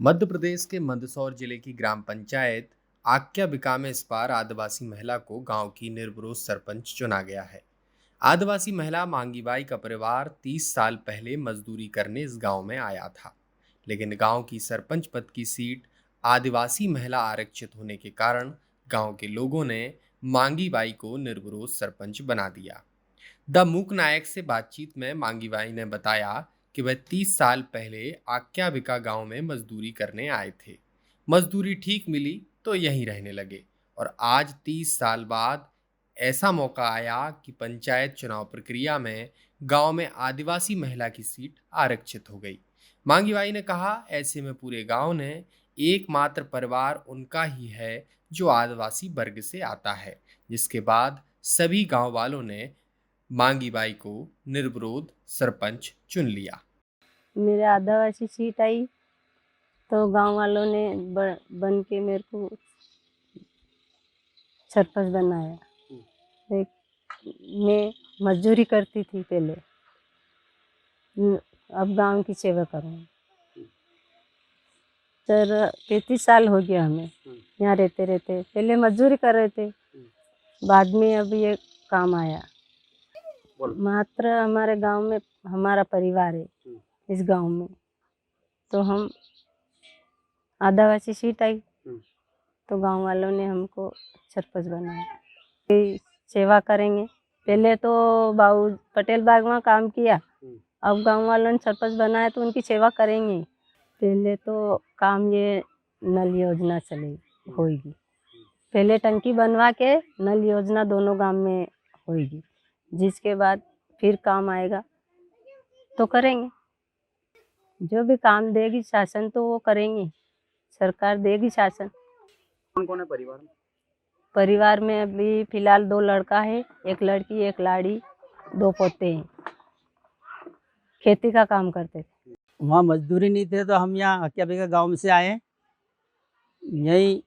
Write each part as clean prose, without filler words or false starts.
मध्य प्रदेश के मंदसौर जिले की ग्राम पंचायत आक्या बिका में इस बार आदिवासी महिला को गांव की निर्विरोध सरपंच चुना गया है। आदिवासी महिला मांगीबाई का परिवार 30 साल पहले मजदूरी करने इस गांव में आया था, लेकिन गांव की सरपंच पद की सीट आदिवासी महिला आरक्षित होने के कारण गांव के लोगों ने मांगीबाई को निर्विरोध सरपंच बना दिया। द मूक नायक से बातचीत में मांगीबाई ने बताया कि वह 30 साल पहले आक्याबिका गांव में मजदूरी करने आए थे। मजदूरी ठीक मिली तो यहीं रहने लगे और आज 30 साल बाद ऐसा मौका आया कि पंचायत चुनाव प्रक्रिया में गांव में आदिवासी महिला की सीट आरक्षित हो गई। मांगीबाई ने कहा, ऐसे में पूरे गांव ने एकमात्र परिवार उनका ही है जो आदिवासी वर्ग से आता है, जिसके बाद सभी गांव वालों ने मांगी बाई को निर्विरोध सरपंच चुन लिया। मेरे आदिवासी सीट आई तो गांव वालों ने बन के मेरे को सरपंच बनाया। एक मैं मजदूरी करती थी पहले, अब गांव की सेवा करूँगी। सर 33 साल हो गया हमें यहाँ रहते रहते। पहले मजदूरी कर रहे थे, बाद में अब ये काम आया। मात्र हमारे गांव में हमारा परिवार है इस गांव में, तो हम आदिवासी सीट आई तो गांव वालों ने हमको सरपंच बनाया। ये सेवा करेंगे। पहले तो बाबू पटेल बाग में काम किया, अब गांव वालों ने सरपंच बनाया तो उनकी सेवा करेंगे। पहले तो काम ये नल योजना चलेगी होगी, पहले टंकी बनवा के नल योजना दोनों गांव में होगी, जिसके बाद फिर काम आएगा तो करेंगे। जो भी काम देगी शासन तो वो करेंगे, सरकार देगी शासन। कौन कौन है परिवार में? परिवार में अभी फिलहाल 2 लड़का है, एक लड़की एक लाड़ी, 2 पोते हैं। खेती का काम करते थे। वहाँ मजदूरी नहीं थे तो हम यहाँ आक्याबिका गांव में से आए, यहीं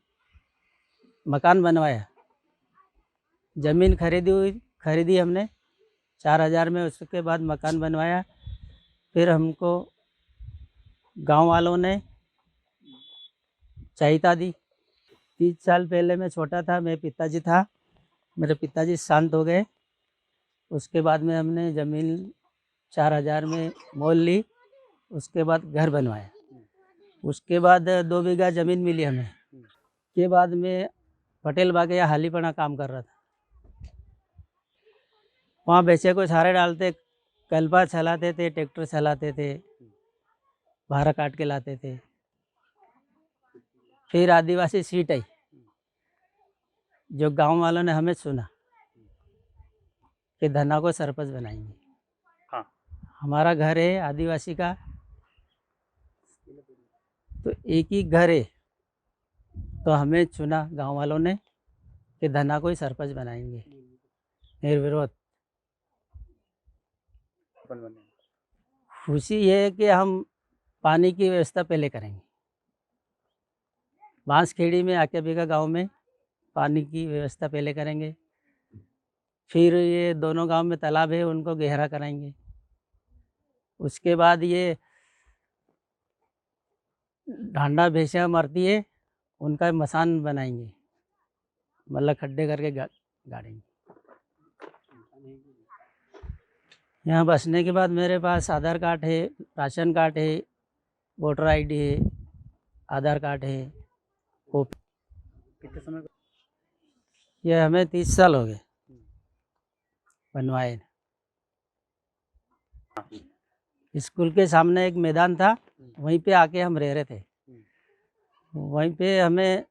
मकान बनवाया। ज़मीन खरीदी हमने 4,000 में। उसके बाद मकान बनवाया। फिर हमको गांव वालों ने सहायता दी। 30 साल पहले मैं छोटा था, मेरे पिताजी था, मेरे पिताजी शांत हो गए। उसके बाद में हमने ज़मीन 4,000 में मोल ली। उसके बाद घर बनवाया। उसके बाद 2 बीघा ज़मीन मिली हमें। के बाद में पटेल बाग या हालीपना काम कर रहा था। वहाँ बेचे को सारे डालते, कल्पा चलाते थे, ट्रैक्टर चलाते थे, भाड़ा काट के लाते थे। फिर आदिवासी सीट आई, जो गांव वालों ने हमें सुना कि धन्ना को सरपंच बनाएंगे। हाँ। हमारा घर है आदिवासी का, तो एक ही घर है, तो हमें चुना गांव वालों ने कि धन्ना को ही सरपंच बनाएंगे निर्विरोध। खुशी ये है कि हम पानी की व्यवस्था पहले करेंगे। बांसखेड़ी में आक्याबिका गांव में पानी की व्यवस्था पहले करेंगे। फिर ये दोनों गांव में तालाब है, उनको गहरा कराएंगे। उसके बाद ये ढांडा भैंसियाँ मरती है, उनका मसान बनाएंगे, मतलब खड्डे करके गाड़ेंगे। यहाँ बसने के बाद मेरे पास आधार कार्ड है, राशन कार्ड है, वोटर आईडी है, आधार कार्ड है, कॉपी। कितने समय? ये हमें 30 साल हो गए बनवाए। स्कूल के सामने एक मैदान था, वहीं पे आके हम रह रहे थे। वहीं पे हमें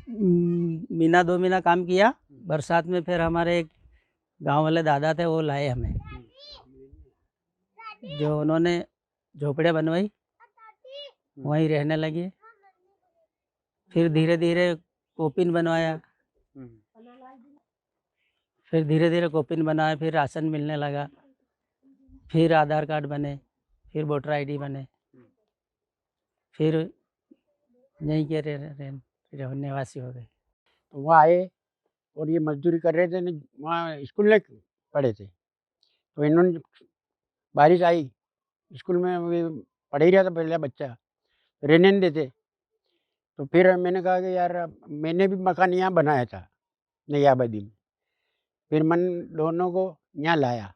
महीना 2 महीना काम किया। बरसात में फिर हमारे एक गांव वाले दादा थे, वो लाए हमें, जो उन्होंने झोपड़ियाँ बनवाई, वहीं रहने लगे। फिर धीरे धीरे कोपिन बनवाया, फिर धीरे धीरे कोपिन बनाया, फिर राशन मिलने लगा, फिर आधार कार्ड बने, फिर वोटर आईडी बने, फिर यहीं के रहने वासी हो गए। तो वहाँ आए और ये मजदूरी कर रहे थे न, वहाँ स्कूल में पढ़े थे। तो इन्होंने बारिश आई, स्कूल में पढ़ ही रहा था पहला बच्चा, रहने नहीं देते। तो फिर मैंने कहा कि यार मैंने भी मकान यहाँ बनाया था नई आबादी में। फिर मन दोनों को यहाँ लाया।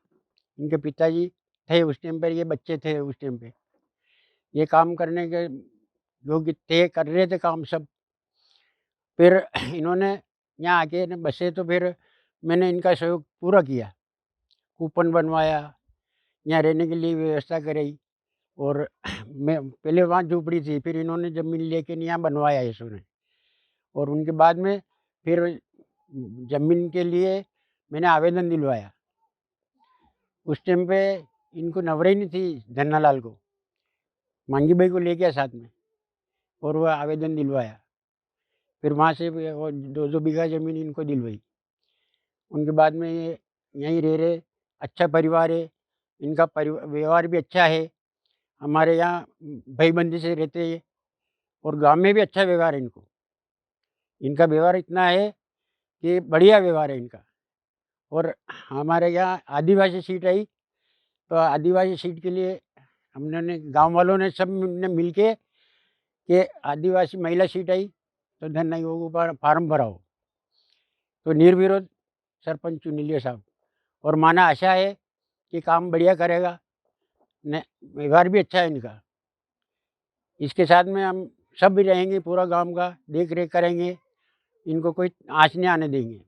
इनके पिताजी थे उस टाइम पर, ये बच्चे थे उस टाइम पे। ये काम करने के योग्य थे, कर रहे थे काम सब। फिर इन्होंने यहाँ आके न बसे तो फिर मैंने इनका सहयोग पूरा किया। कूपन बनवाया, यहाँ रहने के लिए व्यवस्था कराई। और मैं पहले वहाँ झोपड़ी थी, फिर इन्होंने ज़मीन लेके यहाँ बनवाया इसने। और उनके बाद में फिर ज़मीन के लिए मैंने आवेदन दिलवाया। उस टाइम पे इनको नवरे नहीं थी धन्नालाल को, मांगी भाई को ले गया साथ में और वह आवेदन दिलवाया। फिर वहाँ से वो 2-2 बीघा ज़मीन इनको दिलवाई। उनके बाद में ये यहीं रह रहे, अच्छा परिवार है, इनका व्यवहार भी अच्छा है। हमारे यहाँ भाईबंदी से रहते हैं और गाँव में भी अच्छा व्यवहार है इनको। इनका व्यवहार इतना है कि बढ़िया व्यवहार है इनका। और हमारे यहाँ आदिवासी सीट आई, तो आदिवासी सीट के लिए हमने गाँव वालों ने सब ने मिल के कि आदिवासी महिला सीट आई तो धन्ना योगों पर फार्म भराओ। तो निर्विरोध सरपंच चुन लिए साहब। और माना आशा है कि काम बढ़िया करेगा, न व्यवहार भी अच्छा है इनका। इसके साथ में हम सब भी रहेंगे, पूरा गांव का देख रेख करेंगे, इनको कोई आँच नहीं आने देंगे।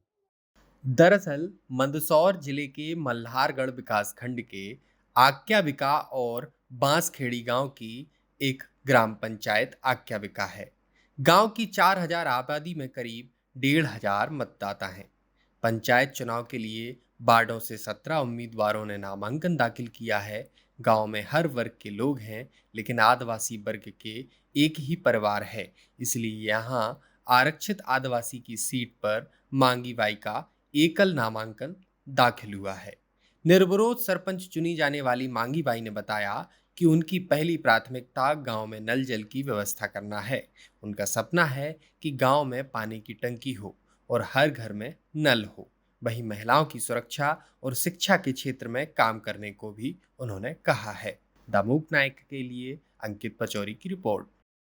दरअसल मंदसौर जिले के मल्हारगढ़ विकासखंड के आक्याबिका और बांसखेड़ी गांव की एक ग्राम पंचायत आक्याबिका है। गांव की 4,000 आबादी में करीब 1,500 मतदाता हैं। पंचायत चुनाव के लिए वार्डों से 17 उम्मीदवारों ने नामांकन दाखिल किया है। गांव में हर वर्ग के लोग हैं, लेकिन आदिवासी वर्ग के एक ही परिवार है, इसलिए यहाँ आरक्षित आदिवासी की सीट पर मांगी बाई का एकल नामांकन दाखिल हुआ है। निर्विरोध सरपंच चुनी जाने वाली मांगी बाई ने बताया कि उनकी पहली प्राथमिकता गांव में नल जल की व्यवस्था करना है। उनका सपना है कि गांव में पानी की टंकी हो और हर घर में नल हो। वहीं महिलाओं की सुरक्षा और शिक्षा के क्षेत्र में काम करने को भी उन्होंने कहा है। दामूक नायक के लिए अंकित पचौरी की रिपोर्ट।